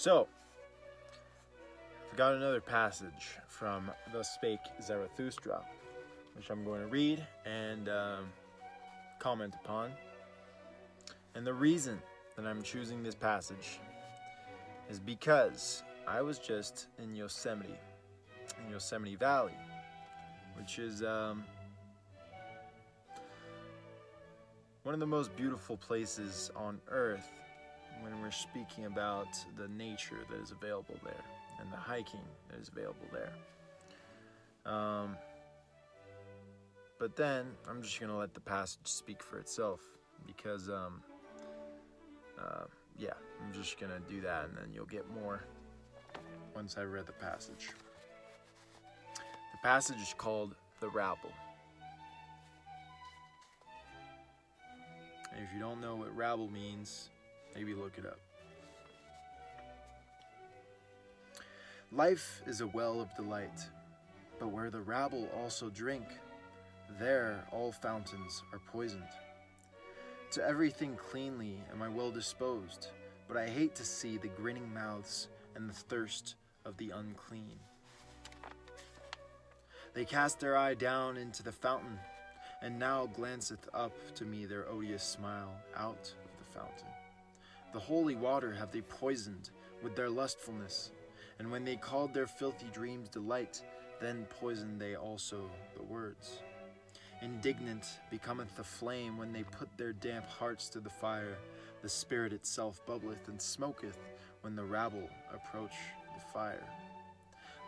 So, I've got another passage from Thus Spake Zarathustra, which I'm going to read and comment upon. And the reason that I'm choosing this passage is because I was just in Yosemite Valley, which is one of the most beautiful places on earth when we're speaking about the nature that is available there and the hiking that is available there. But then I'm just going to let the passage speak for itself because, I'm just going to do that, and then you'll get more once I read the passage. The passage is called The Rabble. And if you don't know what rabble means, maybe look it up. Life is a well of delight, but where the rabble also drink, there all fountains are poisoned. To everything cleanly am I well disposed, but I hate to see the grinning mouths and the thirst of the unclean. They cast their eye down into the fountain, and now glanceth up to me their odious smile out of the fountain. The holy water have they poisoned with their lustfulness, and when they called their filthy dreams delight, then poisoned they also the words. Indignant becometh the flame when they put their damp hearts to the fire. The spirit itself bubbleth and smoketh when the rabble approach the fire.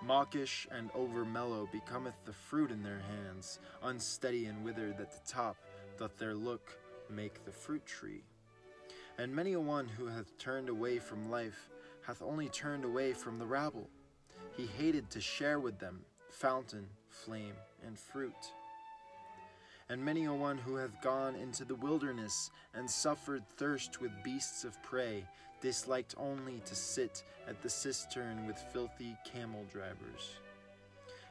Mawkish and over-mellow becometh the fruit in their hands, unsteady and withered at the top doth their look make the fruit tree. And many a one who hath turned away from life hath only turned away from the rabble. He hated to share with them fountain, flame, and fruit. And many a one who hath gone into the wilderness and suffered thirst with beasts of prey disliked only to sit at the cistern with filthy camel drivers.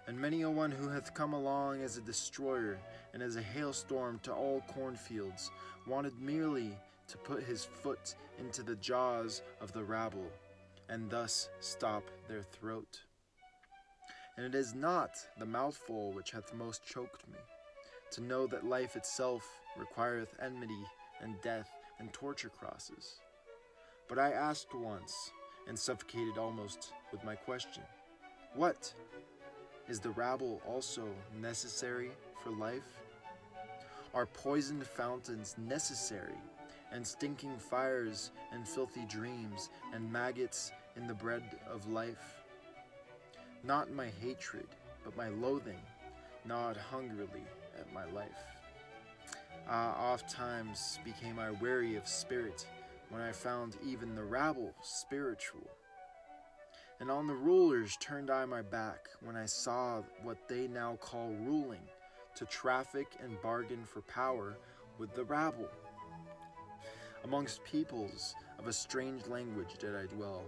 And many a one who hath come along as a destroyer and as a hailstorm to all cornfields wanted merely to put his foot into the jaws of the rabble and thus stop their throat. And it is not the mouthful which hath most choked me, to know that life itself requireth enmity and death and torture crosses. But I asked once, and suffocated almost with my question, what? Is the rabble also necessary for life? Are poisoned fountains necessary, and stinking fires and filthy dreams and maggots in the bread of life? Not my hatred, but my loathing gnawed hungrily at my life. Oft times became I weary of spirit when I found even the rabble spiritual. And on the rulers turned I my back when I saw what they now call ruling, to traffic and bargain for power with the rabble. Amongst peoples of a strange language did I dwell,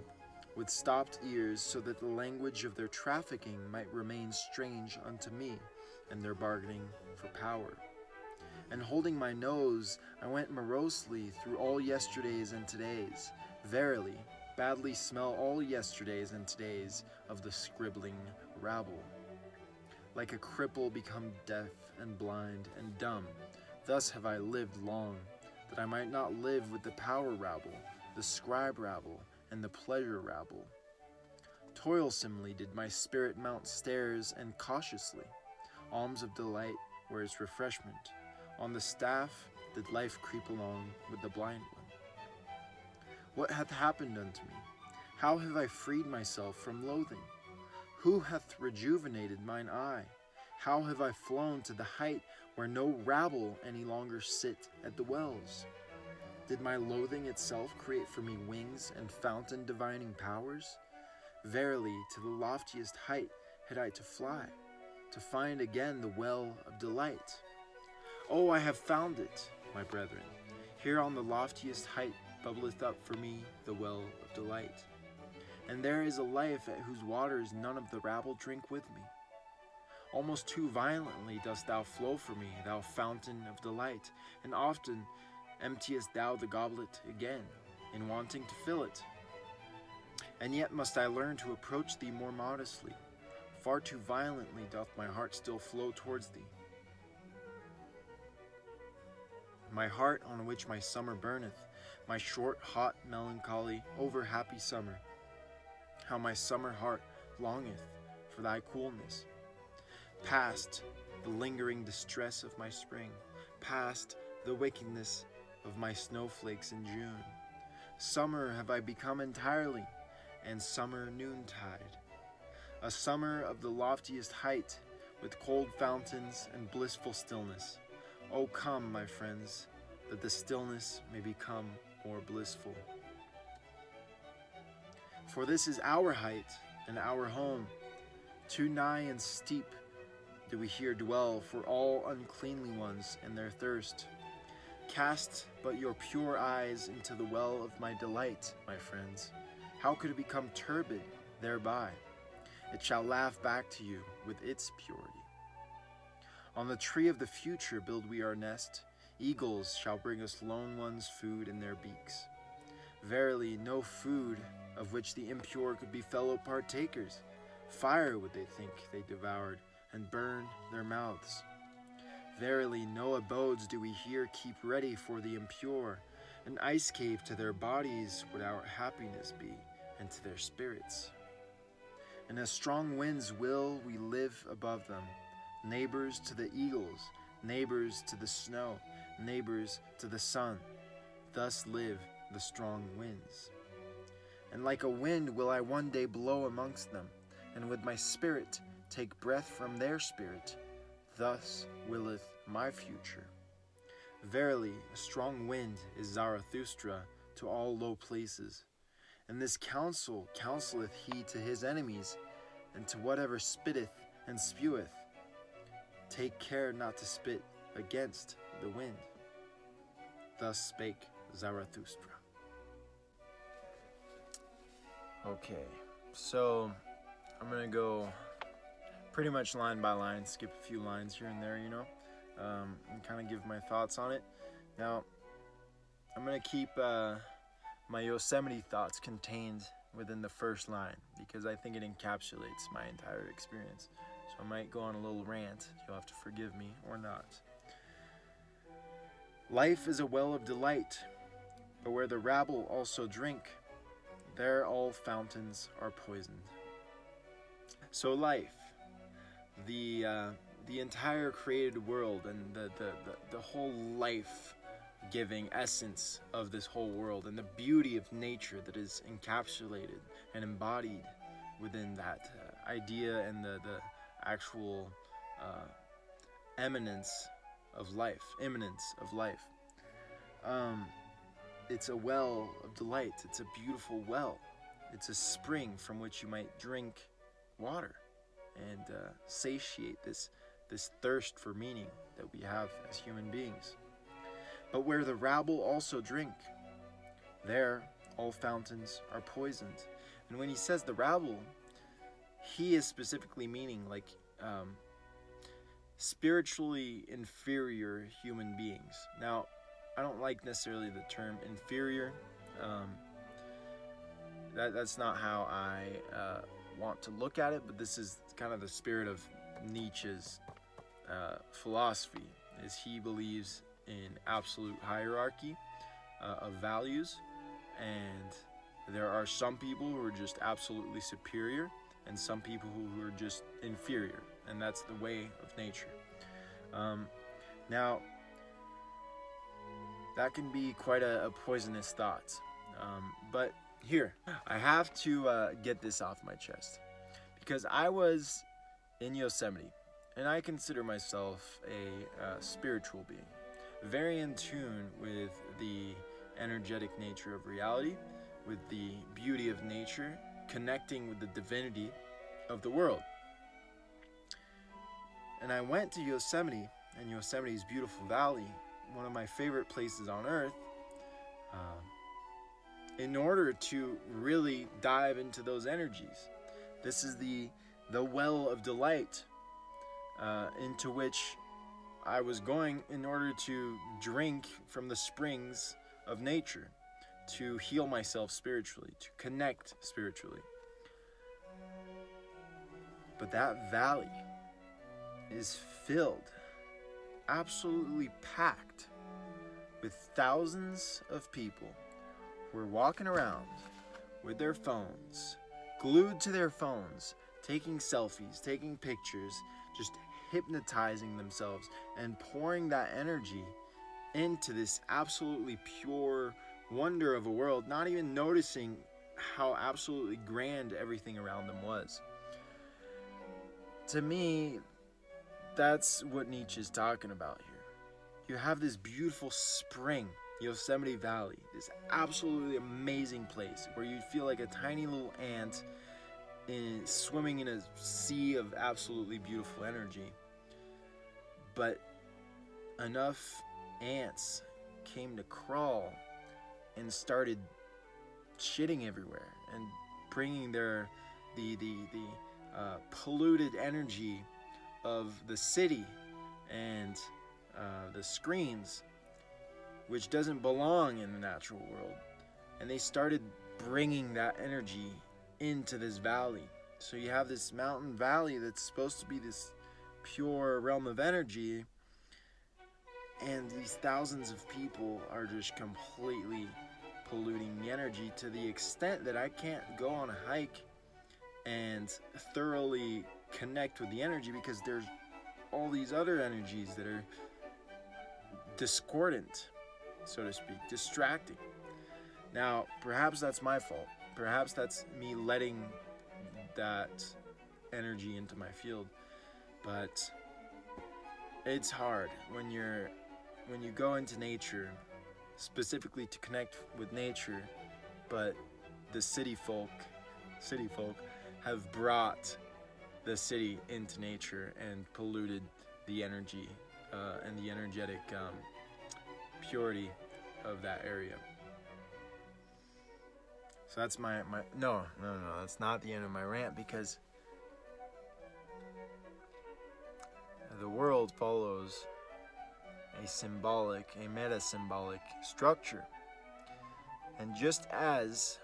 with stopped ears, so that the language of their trafficking might remain strange unto me, and their bargaining for power. And holding my nose, I went morosely through all yesterdays and todays. Verily, badly smell all yesterdays and todays of the scribbling rabble. Like a cripple become deaf and blind and dumb, thus have I lived long, that I might not live with the power rabble, the scribe rabble, and the pleasure rabble. Toilsomely did my spirit mount stairs, and cautiously alms of delight were its refreshment. On the staff did life creep along with the blind one. What hath happened unto me? How have I freed myself from loathing? Who hath rejuvenated mine eye? How have I flown to the height where no rabble any longer sit at the wells? Did my loathing itself create for me wings and fountain divining powers? Verily, to the loftiest height had I to fly, to find again the well of delight. Oh, I have found it, my brethren. Here on the loftiest height bubbleth up for me the well of delight. And there is a life at whose waters none of the rabble drink with me. Almost too violently dost thou flow for me, thou fountain of delight, and often emptiest thou the goblet again, in wanting to fill it. And yet must I learn to approach thee more modestly. Far too violently doth my heart still flow towards thee. My heart on which my summer burneth, my short, hot melancholy, over happy summer. How my summer heart longeth for thy coolness. Past the lingering distress of my spring, past the wickedness of my snowflakes in June. Summer have I become entirely, and summer noontide. A summer of the loftiest height, with cold fountains and blissful stillness. O come, my friends, that the stillness may become more blissful. For this is our height and our home. Too nigh and steep do we here dwell for all uncleanly ones in their thirst. Cast but your pure eyes into the well of my delight, my friends. How could it become turbid thereby? It shall laugh back to you with its purity. On the tree of the future build we our nest. Eagles shall bring us lone ones food in their beaks. Verily, no food of which the impure could be fellow partakers. Fire would they think they devoured, and burn their mouths. Verily, no abodes do we here keep ready for the impure. An ice cave to their bodies would our happiness be, and to their spirits. And as strong winds will we live above them, neighbors to the eagles, neighbors to the snow, neighbors to the sun. Thus live the strong winds. And like a wind will I one day blow amongst them, and with my spirit take breath from their spirit. Thus willeth my future. Verily, a strong wind is Zarathustra to all low places. And this counsel counseleth he to his enemies, and to whatever spitteth and speweth. Take care not to spit against the wind. Thus spake Zarathustra. Okay, so I'm going to go pretty much line by line, skip a few lines here and there, and kind of give my thoughts on it. Now, I'm going to keep my Yosemite thoughts contained within the first line, because I think it encapsulates my entire experience. So I might go on a little rant. You'll have to forgive me or not. Life is a well of delight, but where the rabble also drink, there all fountains are poisoned. So life, the entire created world, and the whole life-giving essence of this whole world, and the beauty of nature that is encapsulated and embodied within that idea, and the actual immanence of life. It's a well of delight. It's a beautiful well. It's a spring from which you might drink water and satiate this thirst for meaning that we have as human beings. But where the rabble also drink, there all fountains are poisoned. And when he says the rabble, he is specifically meaning spiritually inferior human beings. Now, I don't like necessarily the term inferior. That's not how I want to look at it, but this is kind of the spirit of Nietzsche's philosophy, is he believes in absolute hierarchy of values, and there are some people who are just absolutely superior, and some people who are just inferior, and that's the way of nature. Now, that can be quite a poisonous thought, but here, I have to get this off my chest, because I was in Yosemite, and I consider myself a spiritual being, very in tune with the energetic nature of reality, with the beauty of nature, connecting with the divinity of the world. And I went to Yosemite, and Yosemite's beautiful valley, one of my favorite places on earth, in order to really dive into those energies. This is the well of delight into which I was going in order to drink from the springs of nature, to heal myself spiritually, to connect spiritually. But that valley is filled, absolutely packed, with thousands of people who are walking around with their phones, glued to their phones, taking selfies, taking pictures, just hypnotizing themselves and pouring that energy into this absolutely pure wonder of a world, not even noticing how absolutely grand everything around them was. To me, that's what Nietzsche is talking about here. You have this beautiful spring, Yosemite Valley, this absolutely amazing place where you feel like a tiny little ant swimming in a sea of absolutely beautiful energy. But enough ants came to crawl and started shitting everywhere and bringing the polluted energy of the city and the screens, which doesn't belong in the natural world, and they started bringing that energy into this valley. So you have this mountain valley that's supposed to be this pure realm of energy, and these thousands of people are just completely polluting the energy to the extent that I can't go on a hike and thoroughly connect with the energy because there's all these other energies that are discordant, so to speak, distracting. Now, perhaps that's my fault. Perhaps that's me letting that energy into my field. But it's hard when you go into nature, specifically to connect with nature, but the city folk have brought the city into nature and polluted the energy and the energetic purity of that area. So that's my no, that's not the end of my rant, because the world follows a meta-symbolic structure. And just as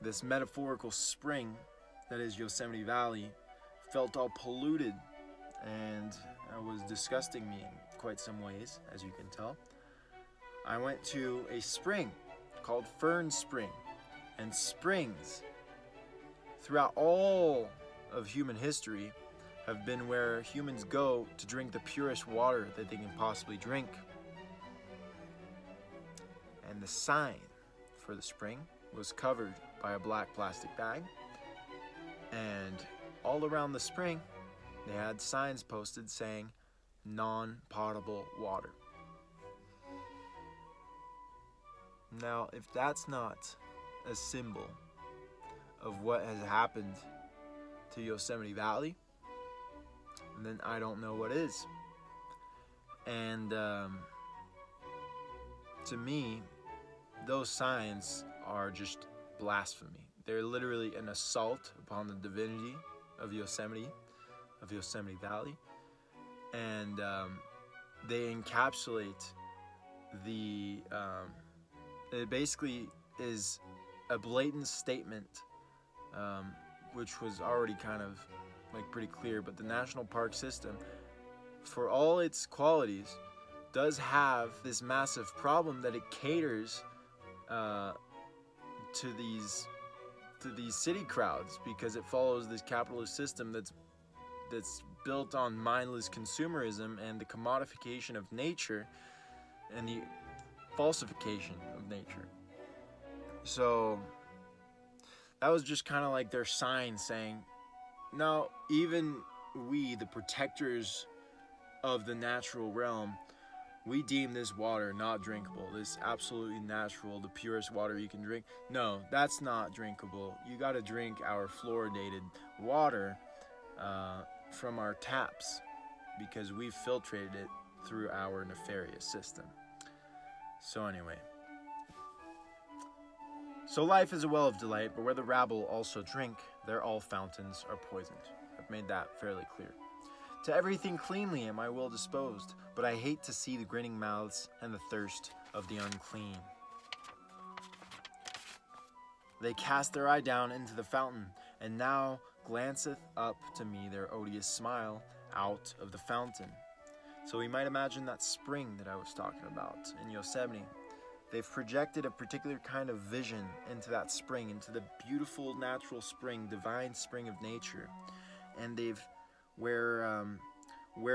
this metaphorical spring that is Yosemite Valley felt all polluted and was disgusting me in quite some ways, as you can tell, I went to a spring called Fern Spring. And springs throughout all of human history have been where humans go to drink the purest water that they can possibly drink. And the sign for the spring was covered by a black plastic bag. And all around the spring, they had signs posted saying, non-potable water. Now, if that's not a symbol of what has happened to Yosemite Valley, then I don't know what is. And to me, those signs are just blasphemy. They're literally an assault upon the divinity of Yosemite Valley, and they encapsulate it basically is a blatant statement, which was already kind of like pretty clear, but the national park system, for all its qualities, does have this massive problem that it caters to these city crowds, because it follows this capitalist system that's built on mindless consumerism and the commodification of nature and the falsification of nature. So that was just kind of like their sign saying, no, even we, the protectors of the natural realm, we deem this water not drinkable. This absolutely natural, the purest water you can drink. No, that's not drinkable. You got to drink our fluoridated water from our taps, because we've filtrated it through our nefarious system. So anyway. So life is a well of delight, but where the rabble also drink, there all fountains are poisoned. I've made that fairly clear. To everything cleanly am I well disposed, but I hate to see the grinning mouths and the thirst of the unclean. They cast their eye down into the fountain, and now glanceth up to me their odious smile out of the fountain. So we might imagine that spring that I was talking about in Yosemite. They've projected a particular kind of vision into that spring, into the beautiful natural spring, divine spring of nature. And where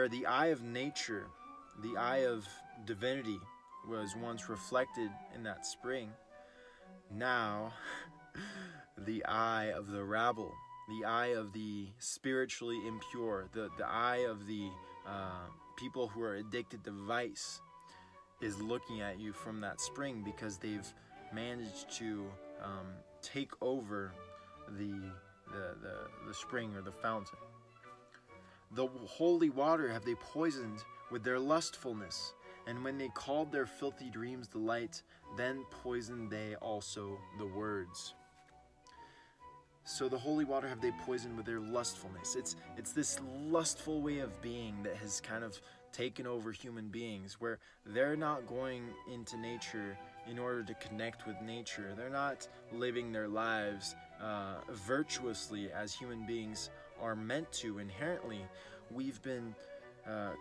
the eye of nature, the eye of divinity, was once reflected in that spring, now the eye of the rabble, the eye of the spiritually impure, the eye of the people who are addicted to vice, is looking at you from that spring, because they've managed to take over the spring or the fountain. The holy water have they poisoned with their lustfulness, and when they called their filthy dreams delight, then poisoned they also the words. So the holy water have they poisoned with their lustfulness. It's this lustful way of being that has kind of taken over human beings, where they're not going into nature in order to connect with nature. They're not living their lives virtuously as human beings are meant to inherently. We've been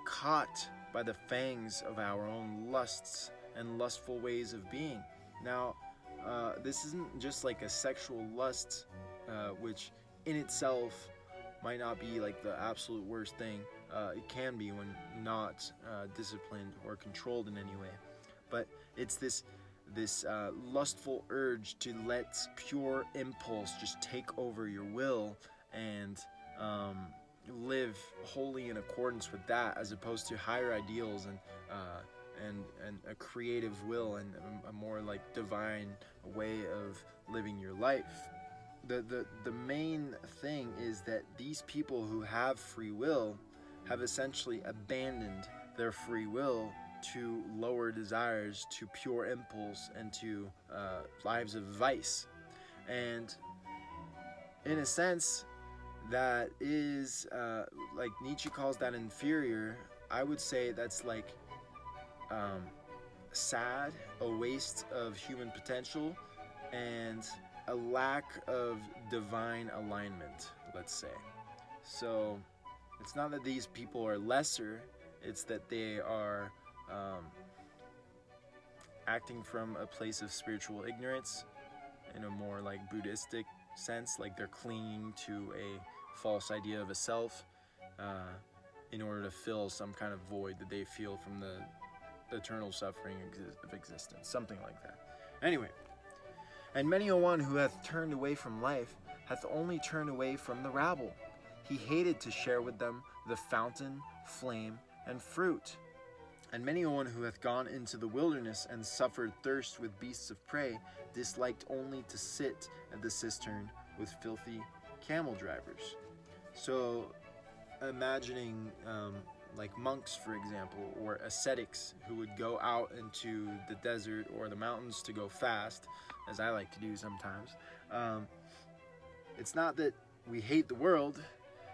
caught by the fangs of our own lusts and lustful ways of being. Now, this isn't just like a sexual lust, which in itself might not be like the absolute worst thing. It can be when not disciplined or controlled in any way. But it's this lustful urge to let pure impulse just take over your will and live wholly in accordance with that, as opposed to higher ideals and a creative will and a more like divine way of living your life. The main thing is that these people who have free will have essentially abandoned their free will to lower desires, to pure impulse, and to lives of vice. And in a sense, that is, like Nietzsche calls that inferior. I would say that's like sad, a waste of human potential, and a lack of divine alignment, let's say. So it's not that these people are lesser, it's that they are acting from a place of spiritual ignorance in a more like Buddhistic sense, like they're clinging to a false idea of a self in order to fill some kind of void that they feel from the eternal suffering of existence, something like that. Anyway, and many a one who hath turned away from life hath only turned away from the rabble. He hated to share with them the fountain, flame, and fruit. And many a one who hath gone into the wilderness and suffered thirst with beasts of prey disliked only to sit at the cistern with filthy camel drivers. So imagining like monks, for example, or ascetics who would go out into the desert or the mountains to go fast, as I like to do sometimes. It's not that we hate the world.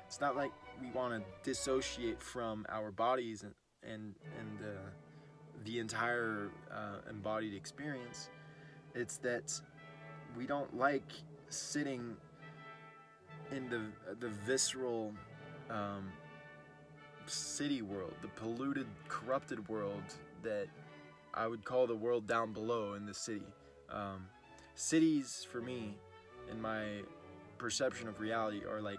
It's not like we want to dissociate from our bodies and the entire embodied experience. It's that we don't like sitting in the visceral city world, the polluted, corrupted world that I would call the world down below in the city. Cities, for me, in my perception of reality, are like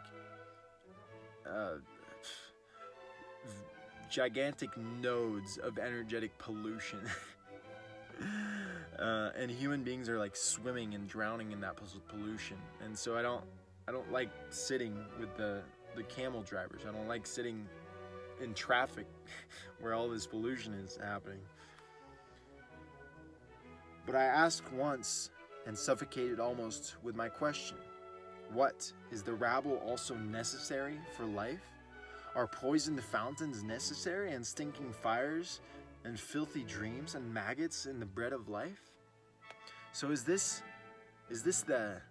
gigantic nodes of energetic pollution. And human beings are like swimming and drowning in that pollution. And so I don't like sitting with the camel drivers. I don't like sitting in traffic where all this pollution is happening. But I asked once and suffocated almost with my question: what, is the rabble also necessary for life? Are poisoned fountains necessary, and stinking fires, and filthy dreams, and maggots in the bread of life? So is this the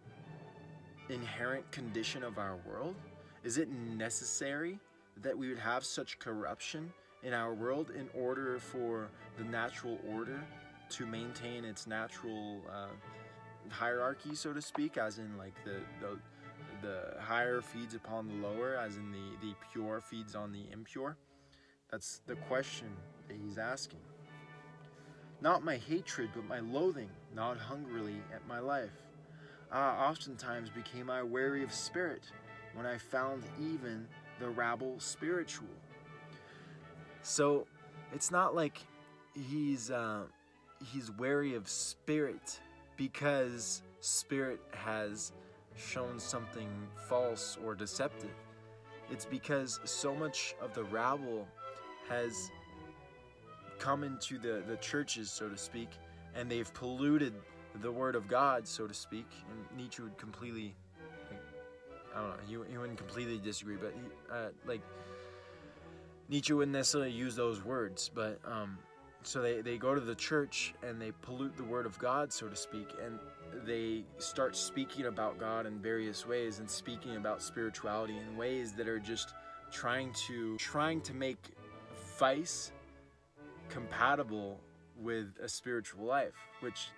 inherent condition of our world? Is it necessary that we would have such corruption in our world in order for the natural order to maintain its natural hierarchy, so to speak, as in like the higher feeds upon the lower, as in the pure feeds on the impure? That's the question that he's asking. Not my hatred, but my loathing gnawed hungrily at my life. Oftentimes became I weary of spirit, when I found even the rabble spiritual. So it's not like he's wary of spirit because spirit has shown something false or deceptive. It's because so much of the rabble has come into the churches, so to speak, and they've polluted the word of God, so to speak. And Nietzsche would completely, I don't know, he wouldn't completely disagree, but Nietzsche wouldn't necessarily use those words, but so they go to the church and they pollute the word of God, so to speak, and they start speaking about God in various ways and speaking about spirituality in ways that are just trying to make vice compatible with a spiritual life, which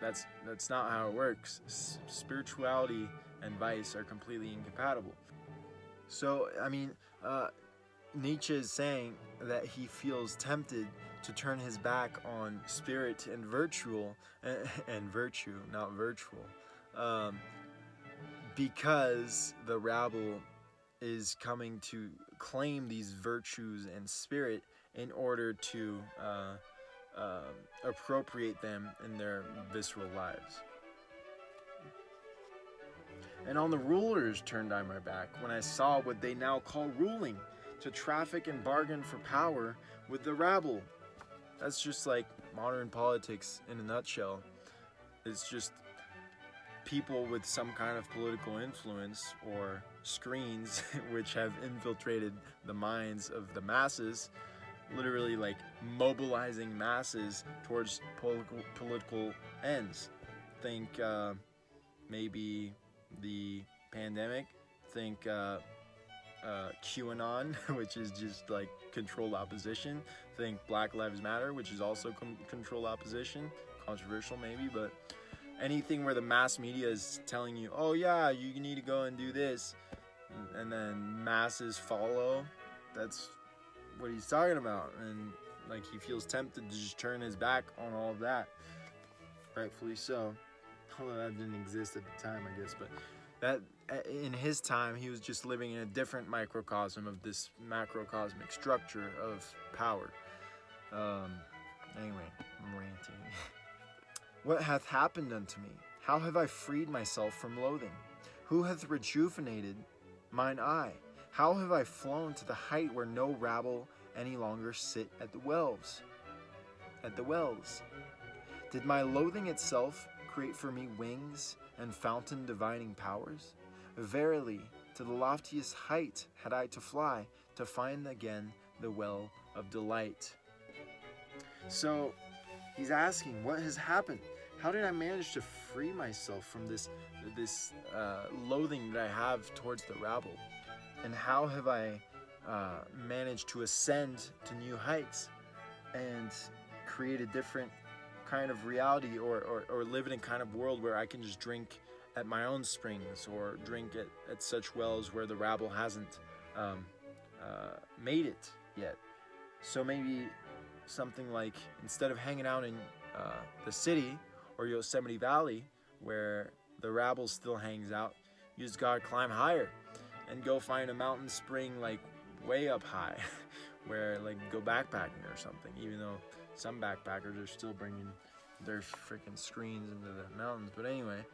that's not how it works. Spirituality and vice are completely incompatible. So, I mean, Nietzsche is saying that he feels tempted to turn his back on spirit and virtue, not virtual, because the rabble is coming to claim these virtues and spirit in order to appropriate them in their visceral lives. And on the rulers turned I my back, when I saw what they now call ruling, to traffic and bargain for power with the rabble. That's just like modern politics in a nutshell. It's just people with some kind of political influence or screens which have infiltrated the minds of the masses, literally like mobilizing masses towards political ends. Think maybe the pandemic, think QAnon, which is just like controlled opposition, think Black Lives Matter, which is also controlled opposition, controversial maybe, but anything where the mass media is telling you, oh yeah, you need to go and do this, and then masses follow, that's what he's talking about. And like he feels tempted to just turn his back on all of that, rightfully so, although that didn't exist at the time, I guess. But that in his time, he was just living in a different microcosm of this macrocosmic structure of power. Anyway, I'm ranting. What hath happened unto me? How have I freed myself from loathing? Who hath rejuvenated mine eye? How have I flown to the height where no rabble any longer sit at the wells? Did my loathing itself create for me wings and fountain divining powers? Verily, to the loftiest height had I to fly, to find again the well of delight. So he's asking, what has happened? How did I manage to free myself from this loathing that I have towards the rabble? And how have I managed to ascend to new heights and create a different kind of reality, or live in a kind of world where I can just drink at my own springs, or drink at such wells where the rabble hasn't made it yet? So maybe something like, instead of hanging out in the city or Yosemite Valley where the rabble still hangs out, you just gotta climb higher and go find a mountain spring like way up high where like go backpacking or something, even though some backpackers are still bringing their freaking screens into the mountains. But anyway,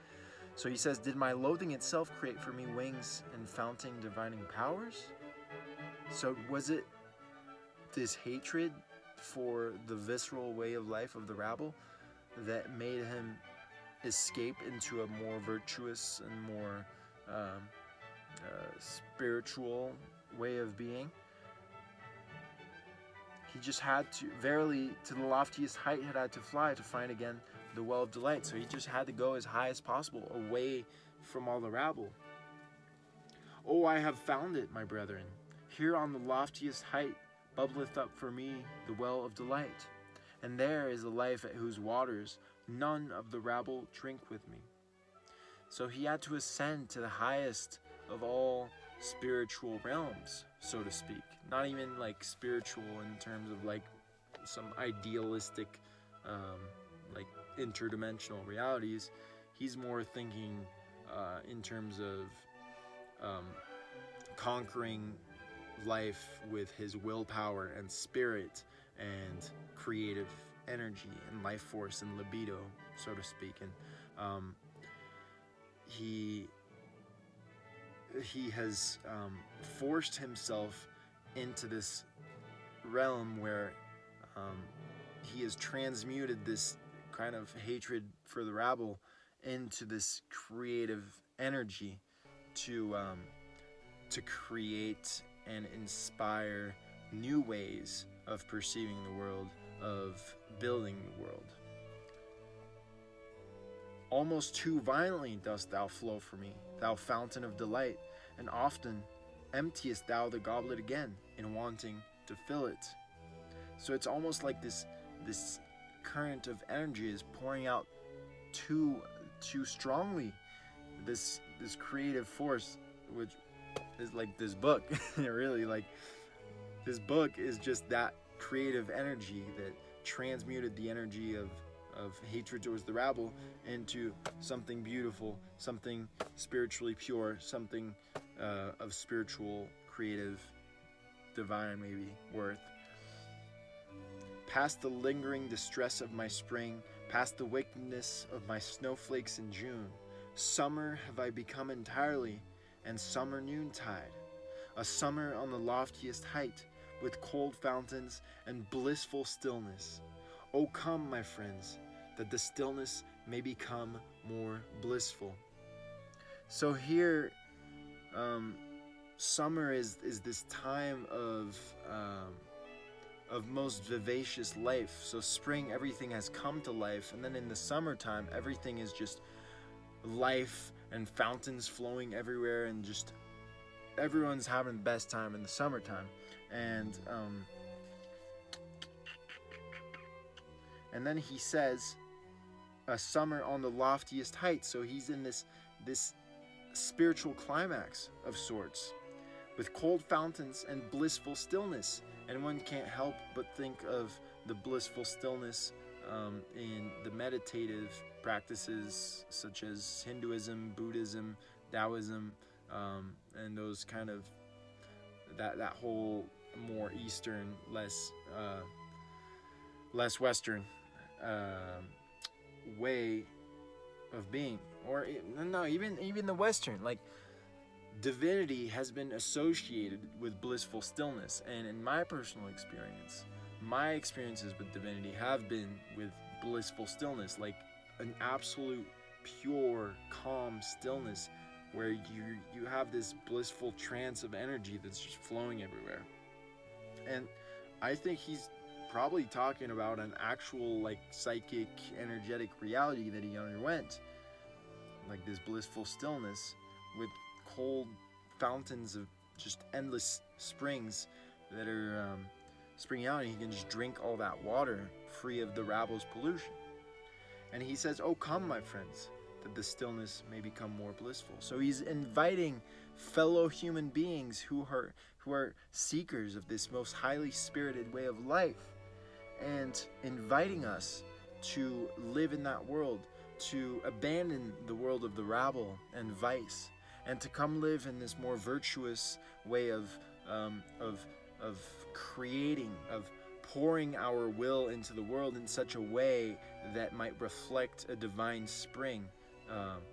so he says, did my loathing itself create for me wings and fountain divining powers? So was it this hatred for the visceral way of life of the rabble that made him escape into a more virtuous and more spiritual way of being? He just had to, verily, to the loftiest height had I to fly, to find again the well of delight. So he just had to go as high as possible, away from all the rabble. Oh, I have found it, my brethren. Here on the loftiest height bubbleth up for me the well of delight. And there is a life at whose waters none of the rabble drink with me. So he had to ascend to the highest of all spiritual realms, so to speak. Not even like spiritual in terms of like some idealistic, like interdimensional realities. He's more thinking in terms of conquering life with his willpower and spirit and creative energy and life force and libido, so to speak. And he has forced himself into this realm where he has transmuted this kind of hatred for the rabble into this creative energy to create and inspire new ways of perceiving the world, of building the world. Almost too violently dost thou flow for me, thou fountain of delight, and often emptiest thou the goblet again in wanting to fill it. So it's almost like this current of energy is pouring out too strongly. This creative force, which is like this book. Really, like this book is just that creative energy that transmuted the energy of hatred towards the rabble into something beautiful, something spiritually pure, something of spiritual, creative, divine maybe worth. Past the lingering distress of my spring, past the wickedness of my snowflakes in June, summer have I become entirely, and summer noontide, a summer on the loftiest height, with cold fountains and blissful stillness. O come, my friends, that the stillness may become more blissful. So here, summer is this time of most vivacious life. So spring, everything has come to life, and then in the summertime, everything is just life and fountains flowing everywhere, and just everyone's having the best time in the summertime. And then he says, a summer on the loftiest height. So he's in this spiritual climax of sorts, with cold fountains and blissful stillness. And one can't help but think of the blissful stillness in the meditative practices such as Hinduism, Buddhism, Taoism, and those kind of that whole more Eastern, less Western way of being, or no, even the Western, like divinity has been associated with blissful stillness. And in my personal experience, my experiences with divinity have been with blissful stillness, like an absolute pure calm stillness where you have this blissful trance of energy that's just flowing everywhere. And I think he's probably talking about an actual like psychic energetic reality that he underwent, like this blissful stillness with cold fountains of just endless springs that are springing out, and he can just drink all that water free of the rabble's pollution. And he says, "Oh, come, my friends, that the stillness may become more blissful." So he's inviting fellow human beings who are seekers of this most highly spirited way of life, and inviting us to live in that world, to abandon the world of the rabble and vice, and to come live in this more virtuous way of creating, of pouring our will into the world in such a way that might reflect a divine spring,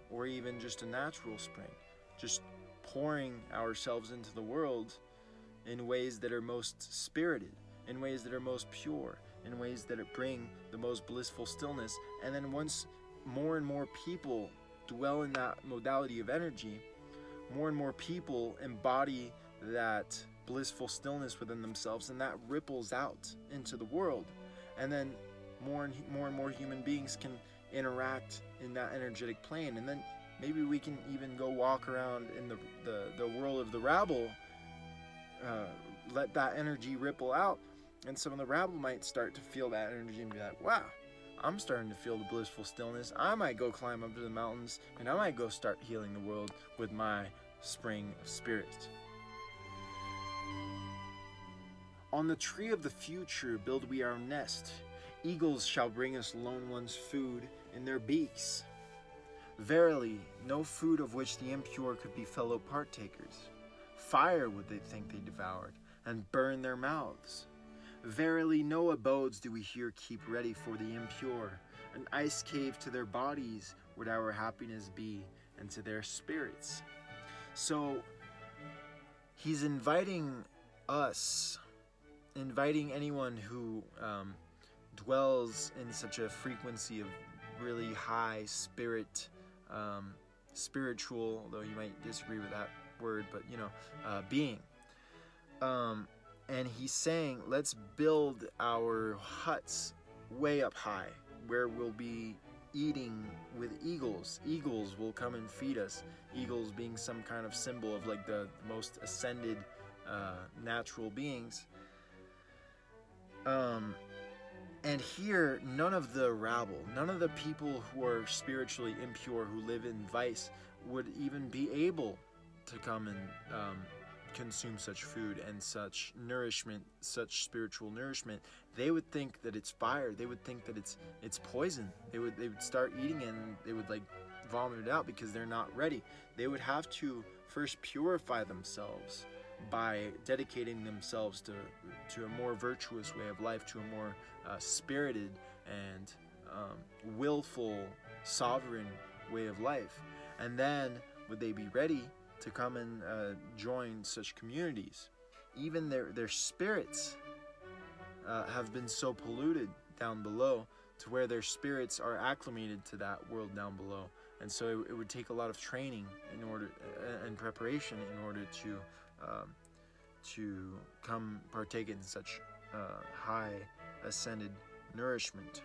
or even just a natural spring. Just pouring ourselves into the world in ways that are most spirited, in ways that are most pure, in ways that bring the most blissful stillness. And then once more and more people dwell in that modality of energy, more and more people embody that blissful stillness within themselves, and that ripples out into the world. And then more and more human beings can interact in that energetic plane. And then maybe we can even go walk around in the world of the rabble, let that energy ripple out, and some of the rabble might start to feel that energy and be like, wow, I'm starting to feel the blissful stillness. I might go climb up to the mountains, and I might go start healing the world with my spring of spirit. On the tree of the future build we our nest. Eagles shall bring us lone ones food in their beaks. Verily, no food of which the impure could be fellow partakers. Fire would they think they devoured, and burn their mouths. Verily, no abodes do we here keep ready for the impure. An ice cave to their bodies would our happiness be, and to their spirits. So, he's inviting us, inviting anyone who dwells in such a frequency of really high spirit, spiritual, although you might disagree with that word, but being. And he's saying, let's build our huts way up high, where we'll be eating with eagles. Eagles will come and feed us. Eagles being some kind of symbol of like the most ascended natural beings. And here, none of the rabble, none of the people who are spiritually impure, who live in vice, would even be able to come and consume such food and such nourishment, such spiritual nourishment. They would think that it's fire. They would think that it's poison. They would start eating it and they would like vomit it out because they're not ready. They would have to first purify themselves by dedicating themselves to a more virtuous way of life, to a more spirited and willful, sovereign way of life. And then would they be ready to come and join such communities. Even their spirits have been so polluted down below to where their spirits are acclimated to that world down below. And so it would take a lot of training in order and preparation in order to come partake in such high ascended nourishment.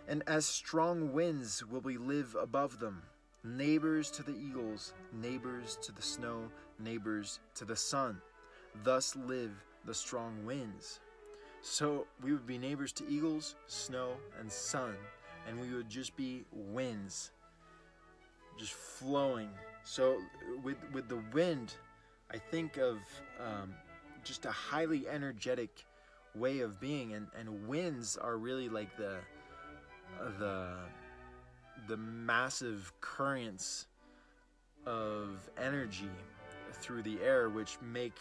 And as strong winds will we live above them, neighbors to the eagles, neighbors to the snow, neighbors to the sun. Thus live the strong winds. So we would be neighbors to eagles, snow, and sun, and we would just be winds, just flowing. So with the wind, I think of just a highly energetic way of being, and winds are really like the massive currents of energy through the air which make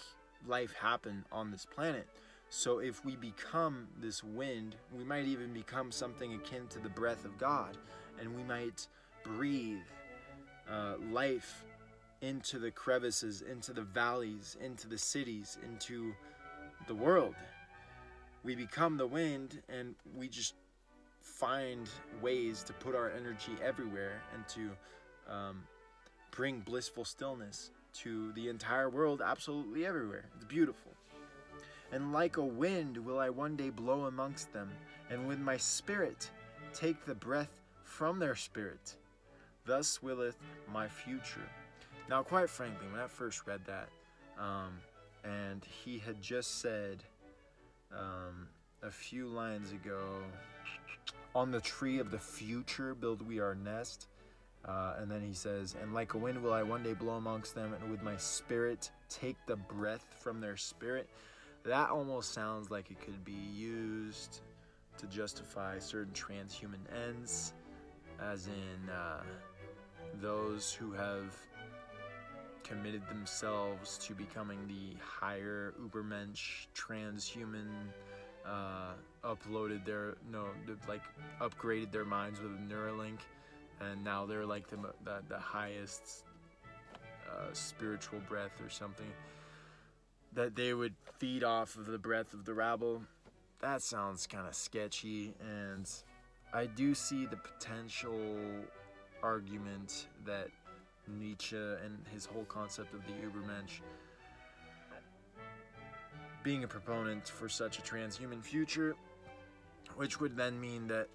life happen on this planet. So if we become this wind, we might even become something akin to the breath of God, and we might breathe life into the crevices, into the valleys, into the cities, into the world. We become the wind, and we just find ways to put our energy everywhere and to bring blissful stillness to the entire world, absolutely everywhere. It's beautiful. And like a wind will I one day blow amongst them, and with my spirit take the breath from their spirit. Thus willeth my future. Now, quite frankly, when I first read that, and he had just said a few lines ago, on the tree of the future build we our nest, and then he says, and like a wind will I one day blow amongst them, and with my spirit take the breath from their spirit. That almost sounds like it could be used to justify certain transhuman ends, as in those who have committed themselves to becoming the higher Ubermensch transhuman, upgraded their minds with a Neuralink, and now they're like the highest spiritual breath or something, that they would feed off of the breath of the rabble. That sounds kind of sketchy, and I do see the potential argument that Nietzsche and his whole concept of the Ubermensch, being a proponent for such a transhuman future, which would then mean that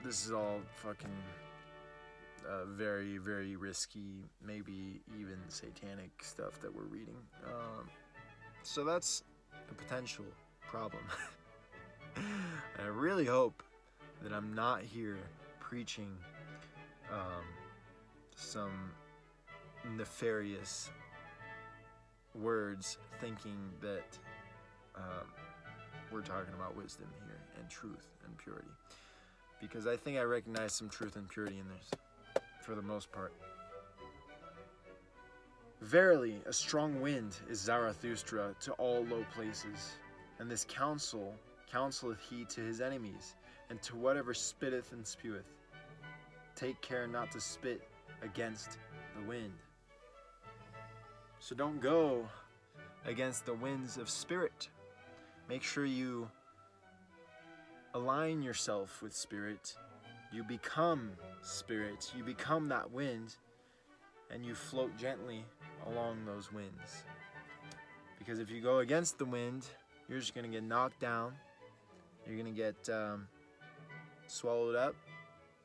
this is all fucking very, very risky, maybe even satanic stuff that we're reading. So that's a potential problem. I really hope that I'm not here preaching some nefarious words, thinking that we're talking about wisdom here and truth and purity, because I think I recognize some truth and purity in this for the most part. Verily, a strong wind is Zarathustra to all low places, and this counseleth he to his enemies, and to whatever spitteth and speweth. Take care not to spit against the wind. So don't go against the winds of spirit. Make sure you align yourself with spirit. You become spirit. You become that wind, and you float gently along those winds. Because if you go against the wind, you're just going to get knocked down. You're going to get swallowed up,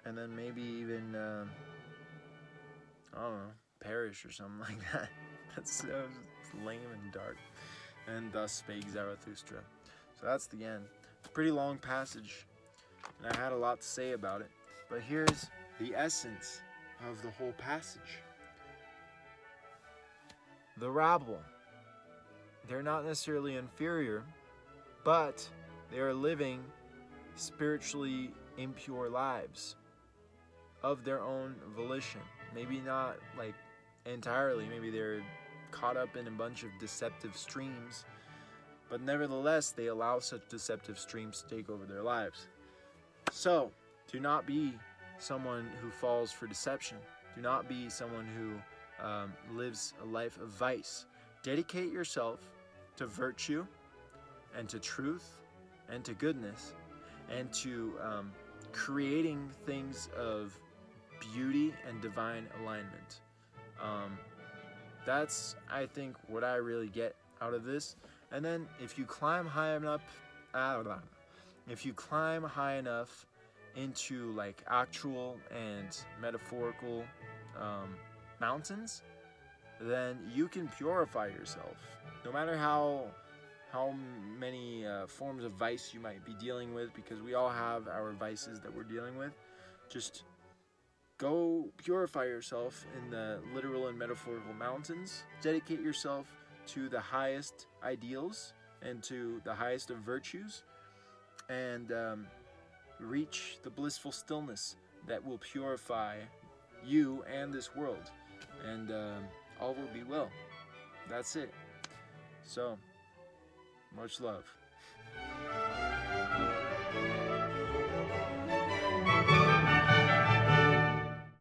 and then maybe even, I don't know, perish or something like that. That's so lame and dark. And thus spake Zarathustra. So that's the end. It's a pretty long passage, and I had a lot to say about it. But here's the essence of the whole passage. The rabble, they're not necessarily inferior, but they are living spiritually impure lives of their own volition. Maybe not like entirely, maybe they're caught up in a bunch of deceptive streams, but nevertheless they allow such deceptive streams to take over their lives. So do not be someone who falls for deception. Do not be someone who lives a life of vice. Dedicate yourself to virtue and to truth and to goodness and to creating things of beauty and divine alignment. That's, I think, what I really get out of this. And then if you climb high enough, into like actual and metaphorical mountains, then you can purify yourself. No matter how many forms of vice you might be dealing with, because we all have our vices that we're dealing with, just go purify yourself in the literal and metaphorical mountains. Dedicate yourself to the highest ideals and to the highest of virtues, and reach the blissful stillness that will purify you and this world, and all will be well. That's it. So, much love.